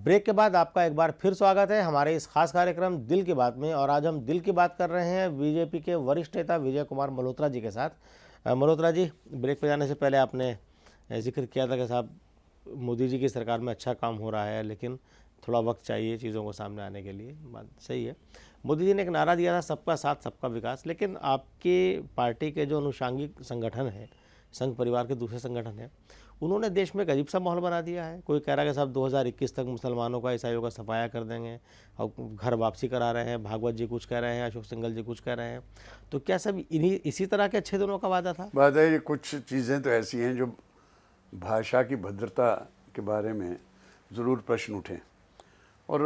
Break के बाद आपका एक बार फिर स्वागत है हमारे इस खास कार्यक्रम दिल की बात में। और आज हम दिल की बात कर रहे हैं बीजेपी के वरिष्ठ नेता विजय कुमार मल्होत्रा जी के साथ। मल्होत्रा जी, ब्रेक पे जाने से पहले आपने जिक्र किया था कि साहब मोदी जी की सरकार में अच्छा काम हो रहा है, लेकिन थोड़ा वक्त चाहिए चीज़ों को सामने आने के लिए। बात सही है। मोदी जी ने एक नारा दिया था, सबका साथ सबका विकास, लेकिन आपकी पार्टी के जो अनुषांगिक संगठन हैं, संघ परिवार के दूसरे संगठन हैं, उन्होंने देश में एक अजीब सा माहौल बना दिया है। कोई कह रहा है कि साहब 2021 तक मुसलमानों का, ईसाइयों का सफाया कर देंगे और घर वापसी करा रहे हैं। भागवत जी कुछ कह रहे हैं, अशोक सिंघल जी कुछ कह रहे हैं। तो क्या सब इसी तरह के अच्छे दिनों का वादा था? बात है, ये कुछ चीज़ें तो ऐसी हैं जो भाषा की भद्रता के बारे में ज़रूर प्रश्न उठें और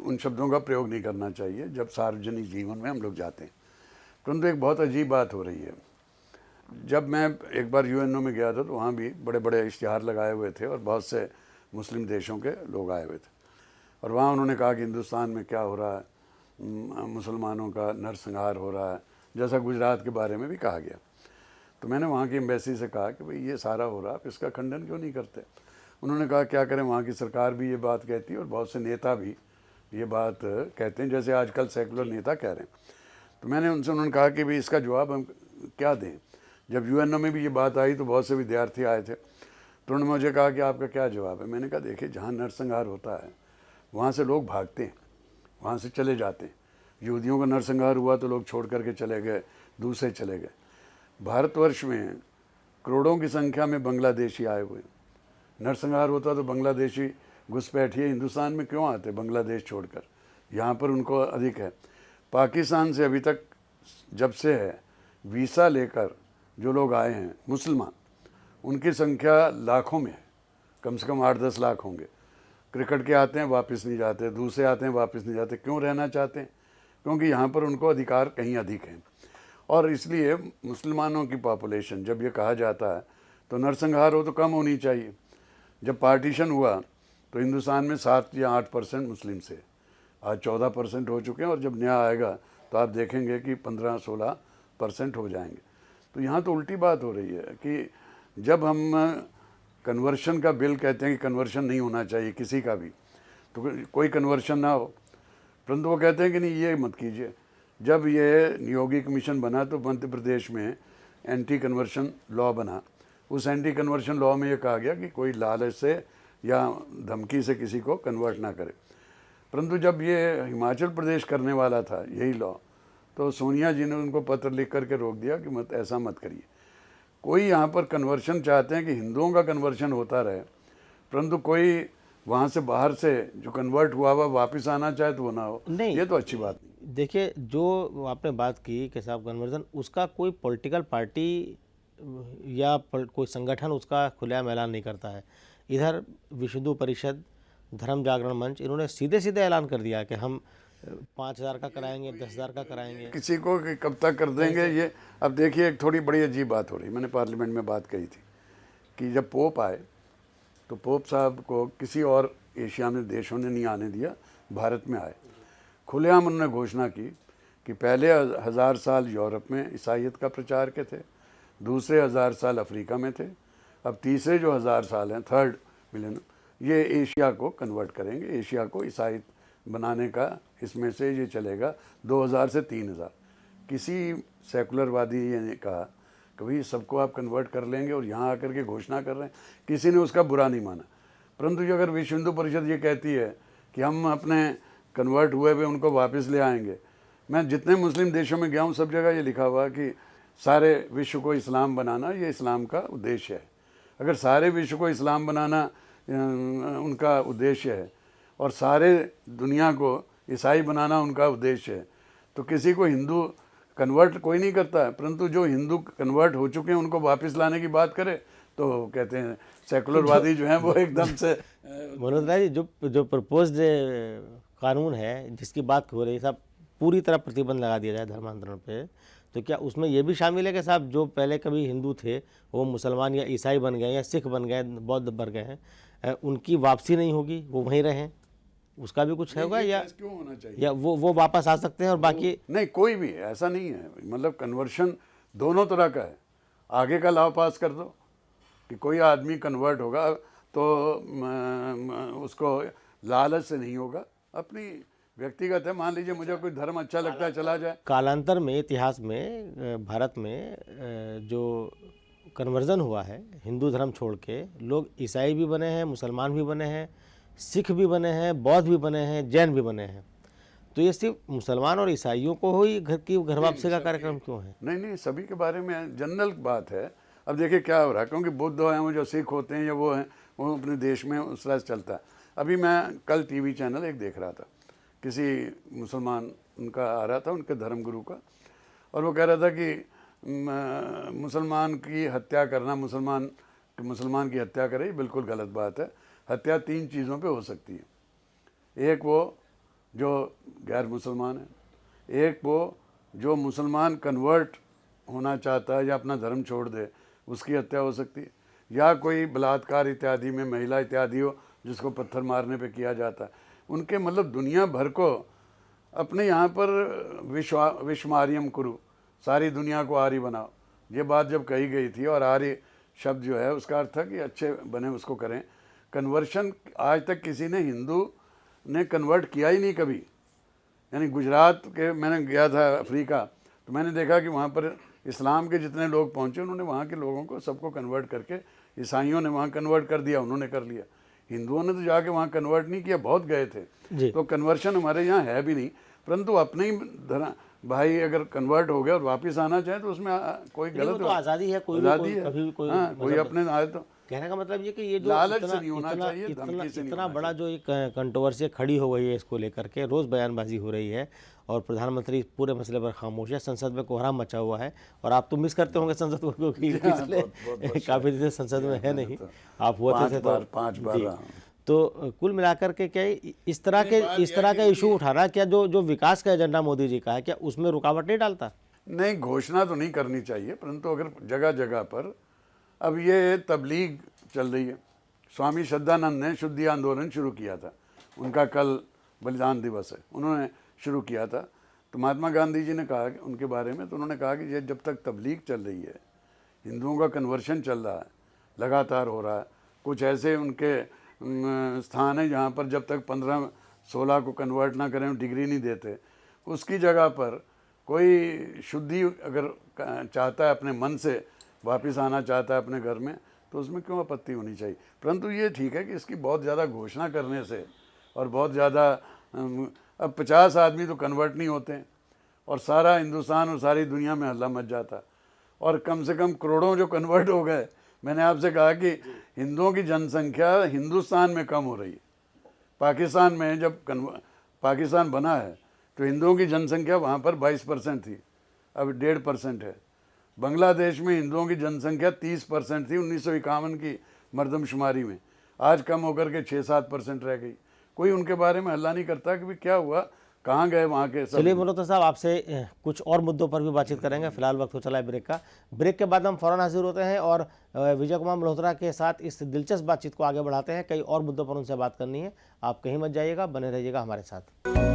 उन शब्दों का प्रयोग नहीं करना चाहिए जब सार्वजनिक जीवन में हम लोग जाते हैं। परंतु एक बहुत अजीब बात हो रही है। जब मैं एक बार यूएनओ में गया था तो वहाँ भी बड़े बड़े इश्तिहार लगाए हुए थे और बहुत से मुस्लिम देशों के लोग आए हुए थे और वहाँ उन्होंने कहा कि हिंदुस्तान में क्या हो रहा है, मुसलमानों का नरसंहार हो रहा है, जैसा गुजरात के बारे में भी कहा गया। तो मैंने वहाँ की एम्बेसी से कहा कि भाई ये सारा हो रहा है, आप इसका खंडन क्यों नहीं करते? उन्होंने कहा क्या करें, वहाँ की सरकार भी ये बात कहती है और बहुत से नेता भी ये बात कहते हैं, जैसे आजकल सेकुलर नेता कह रहे हैं। तो उन्होंने कहा कि भाई इसका जवाब हम क्या दें। जब यूएनओ में भी ये बात आई तो बहुत से विद्यार्थी आए थे, तो उन्होंने मुझे कहा कि आपका क्या जवाब है। मैंने कहा देखिए, जहाँ नरसंहार होता है वहाँ से लोग भागते हैं, वहाँ से चले जाते हैं। यहूदियों का नरसंहार हुआ तो लोग छोड़ करके चले गए, दूसरे चले गए। भारतवर्ष में करोड़ों की संख्या में बांग्लादेशी आए हुए। नरसंहार होता तो बांग्लादेशी घुसपैठिए हिंदुस्तान में क्यों आते बांग्लादेश छोड़कर? यहाँ पर उनको अधिक है। पाकिस्तान से अभी तक जब से है वीसा लेकर जो लोग आए हैं मुसलमान, उनकी संख्या लाखों में है, कम से कम 8-10 लाख होंगे। क्रिकेट के आते हैं वापस नहीं जाते, दूसरे आते हैं वापस नहीं जाते। क्यों रहना चाहते हैं? क्योंकि यहाँ पर उनको अधिकार कहीं अधिक हैं। और इसलिए मुसलमानों की पॉपुलेशन, जब ये कहा जाता है तो नरसंहार हो तो कम होनी चाहिए। जब पार्टीशन हुआ तो हिंदुस्तान में 7 या 8% मुस्लिम से, आज 14% हो चुके हैं और जब नया आएगा तो आप देखेंगे कि 15-16% हो जाएंगे। तो यहाँ तो उल्टी बात हो रही है कि जब हम कन्वर्शन का बिल कहते हैं कि कन्वर्शन नहीं होना चाहिए किसी का भी, तो कोई कन्वर्शन ना हो, परंतु वो कहते हैं कि नहीं ये मत कीजिए। जब ये नियोगी कमीशन बना तो मध्य प्रदेश में एंटी कन्वर्शन लॉ बना। उस एंटी कन्वर्शन लॉ में ये कहा गया कि कोई लालच से या धमकी से किसी को कन्वर्ट ना करे। परंतु जब ये हिमाचल प्रदेश करने वाला था यही लॉ, तो सोनिया जी ने उनको पत्र लिख करके रोक दिया कि मत ऐसा मत करिए। कोई यहाँ पर कन्वर्शन चाहते हैं कि हिंदुओं का कन्वर्शन होता रहे, परंतु कोई वहाँ से बाहर से जो कन्वर्ट हुआ वापस आना चाहे तो वो ना हो। नहीं, ये तो अच्छी बात नहीं। देखिए, जो आपने बात की कि साहब कन्वर्जन, उसका कोई पॉलिटिकल पार्टी या कोई संगठन उसका खुलेआम ऐलान नहीं करता है। इधर विश्व हिंदू परिषद, धर्म जागरण मंच, इन्होंने सीधे सीधे ऐलान कर दिया कि हम 5,000 का कराएंगे, 10,000 का कराएंगे। किसी को कि कब तक कर देंगे ये। अब देखिए, एक थोड़ी बड़ी अजीब बात हो रही। मैंने पार्लियामेंट में बात कही थी कि जब पोप आए तो पोप साहब को किसी और एशिया में देशों ने नहीं आने दिया, भारत में आए। खुलेआम उन्होंने घोषणा की कि पहले 1000 साल यूरोप में ईसाईयत का प्रचार के थे, दूसरे 1000 साल अफ्रीका में थे, अब तीसरे जो 1000 साल हैं, 3rd मिलियन, ये एशिया को कन्वर्ट करेंगे, एशिया को ईसाई बनाने का इसमें से ये चलेगा 2000 से 3000। किसी सेकुलरवादी ने कहा कि भाई सबको आप कन्वर्ट कर लेंगे और यहाँ आकर के घोषणा कर रहे हैं, किसी ने उसका बुरा नहीं माना। परंतु जो अगर विश्व हिंदू परिषद ये कहती है कि हम अपने कन्वर्ट हुए हुए उनको वापस ले आएंगे, मैं जितने मुस्लिम देशों में गया हूँ सब जगह ये लिखा हुआ कि सारे विश्व को इस्लाम बनाना ये इस्लाम का उद्देश्य है। अगर सारे विश्व को इस्लाम बनाना उनका उद्देश्य है और सारे दुनिया को ईसाई बनाना उनका उद्देश्य है, तो किसी को हिंदू कन्वर्ट कोई नहीं करता है। परंतु जो हिंदू कन्वर्ट हो चुके हैं उनको वापस लाने की बात करे तो कहते हैं सेकुलरवादी जो हैं वो एकदम से। मनोज जी, जो प्रपोज्ड कानून है जिसकी बात हो रही है साहब, पूरी तरह प्रतिबंध लगा दिया जाए धर्मांतरण पे, तो क्या उसमें यह भी शामिल है कि साहब जो पहले कभी हिंदू थे वो मुसलमान या ईसाई बन गए या सिख बन गए, बौद्ध बन गए हैं, उनकी वापसी नहीं होगी, वो वहीं रहें? उसका भी कुछ होगा या क्यों होना चाहिए? या वो वापस आ सकते हैं और बाकी नहीं, कोई भी ऐसा नहीं है। मतलब कन्वर्शन दोनों तरह का है। आगे का लॉ पास कर दो कि कोई आदमी कन्वर्ट होगा तो उसको लालच से नहीं होगा, अपनी व्यक्तिगत है। मान लीजिए मुझे कोई धर्म अच्छा लगता है, चला जाए। कालांतर में इतिहास में भारत में जो कन्वर्जन हुआ है हिंदू धर्म छोड़ के, लोग ईसाई भी बने हैं, मुसलमान भी बने हैं, सिख भी बने हैं, बौद्ध भी बने हैं, जैन भी बने हैं। तो ये सिर्फ मुसलमान और ईसाइयों को ही घर वापसी का कार्यक्रम क्यों है? नहीं नहीं, सभी के बारे में जनरल बात है। अब देखिए क्या हो रहा है, क्योंकि बुद्ध हैं वो, जो सिख होते हैं या वो हैं, वो अपने देश में उस तरह से चलता है। अभी मैं कल टीवी चैनल एक देख रहा था, किसी मुसलमान उनका आ रहा था, उनके धर्मगुरु का, और वो कह रहा था कि मुसलमान की हत्या करना, मुसलमान की हत्या करे, बिल्कुल गलत बात है। हत्या 3 चीज़ों पे हो सकती है। एक वो जो गैर मुसलमान है, एक वो जो मुसलमान कन्वर्ट होना चाहता है या अपना धर्म छोड़ दे, उसकी हत्या हो सकती है, या कोई बलात्कार इत्यादि में महिला इत्यादि हो जिसको पत्थर मारने पे किया जाता है। उनके मतलब दुनिया भर को अपने यहाँ पर विश्वमार्यम कुरु, सारी दुनिया को आर्य बनाओ, ये बात जब कही गई थी, और आर्य शब्द जो है उसका अर्थ था कि अच्छे बने उसको करें। कन्वर्शन आज तक किसी ने, हिंदू ने कन्वर्ट किया ही नहीं कभी। यानी गुजरात के, मैंने गया था अफ्रीका, तो मैंने देखा कि वहाँ पर इस्लाम के जितने लोग पहुँचे, उन्होंने वहाँ के लोगों को सबको कन्वर्ट करके, ईसाइयों ने वहाँ कन्वर्ट कर दिया, उन्होंने कर लिया। हिंदुओं ने तो जाके वहाँ कन्वर्ट नहीं किया, बहुत गए थे। तो कन्वर्शन हमारे यहाँ है भी नहीं, परंतु अपने ही भाई अगर कन्वर्ट हो गया और वापस आना चाहे तो उसमें कोई गलत तो आज़ादी है, कोई आज़ादी है। हाँ, कोई अपने आए तो कहने का मतलब ये कि ये जो लालच से नहीं होना चाहिए, धमकी से नहीं इतना होना बड़ा जो एक कंट्रोवर्सी खड़ी हो गई है, इसको लेकर के रोज़ बयानबाजी हो रही है और प्रधानमंत्री पूरे मसले पर खामोश है। संसद में कोहराम मचा हुआ है और आप तो मिस करते होंगे संसद को, क्योंकि पिछले काफ़ी दिन से संसद में है नहीं, आप हुए थे तो 5 बार। तो कुल मिलाकर के क्या इस तरह का इशू उठाना, क्या जो विकास का एजेंडा मोदी जी का है, क्या उसमें रुकावट नहीं डालता? नहीं, घोषणा तो नहीं करनी चाहिए, परंतु अगर जगह जगह पर, अब ये तबलीग चल रही है। स्वामी श्रद्धानंद ने शुद्धि आंदोलन शुरू किया था, उनका कल बलिदान दिवस है, उन्होंने शुरू किया था। तो महात्मा गांधी जी ने कहा उनके बारे में, तो उन्होंने कहा कि ये जब तक तबलीग चल रही है, हिंदुओं का कन्वर्शन चल रहा है, लगातार हो रहा है, कुछ ऐसे उनके स्थान है जहाँ पर जब तक 15-16 को कन्वर्ट ना करें डिग्री नहीं देते, उसकी जगह पर कोई शुद्धि अगर चाहता है, अपने मन से वापस आना चाहता है अपने घर में, तो उसमें क्यों आपत्ति होनी चाहिए। परंतु ये ठीक है कि इसकी बहुत ज़्यादा घोषणा करने से, और बहुत ज़्यादा, अब 50 आदमी तो कन्वर्ट नहीं होते हैं और सारा हिंदुस्तान और सारी दुनिया में हल्ला मच जाता, और कम से कम करोड़ों जो कन्वर्ट हो गए। मैंने आपसे कहा कि हिंदुओं की जनसंख्या हिंदुस्तान में कम हो रही है। पाकिस्तान में जब पाकिस्तान बना है तो हिंदुओं की जनसंख्या वहाँ पर 22% थी, अब 1.5% है। बांग्लादेश में हिंदुओं की जनसंख्या 30% थी 1951 की मर्दमशुमारी में, आज कम होकर के 6-7% रह गई। कोई उनके बारे में हल्ला नहीं करता कि भाई क्या हुआ, कहाँ गए वहाँ के सब। चलिए मल्होत्रा साहब, आपसे कुछ और मुद्दों पर भी बातचीत करेंगे। फिलहाल वक्त हो चला है ब्रेक का। ब्रेक के बाद हम फौरन हाजिर होते हैं और विजय कुमार मल्होत्रा के साथ इस दिलचस्प बातचीत को आगे बढ़ाते हैं। कई और मुद्दों पर उनसे बात करनी है, आप कहीं मत जाइएगा, बने रहिएगा हमारे साथ।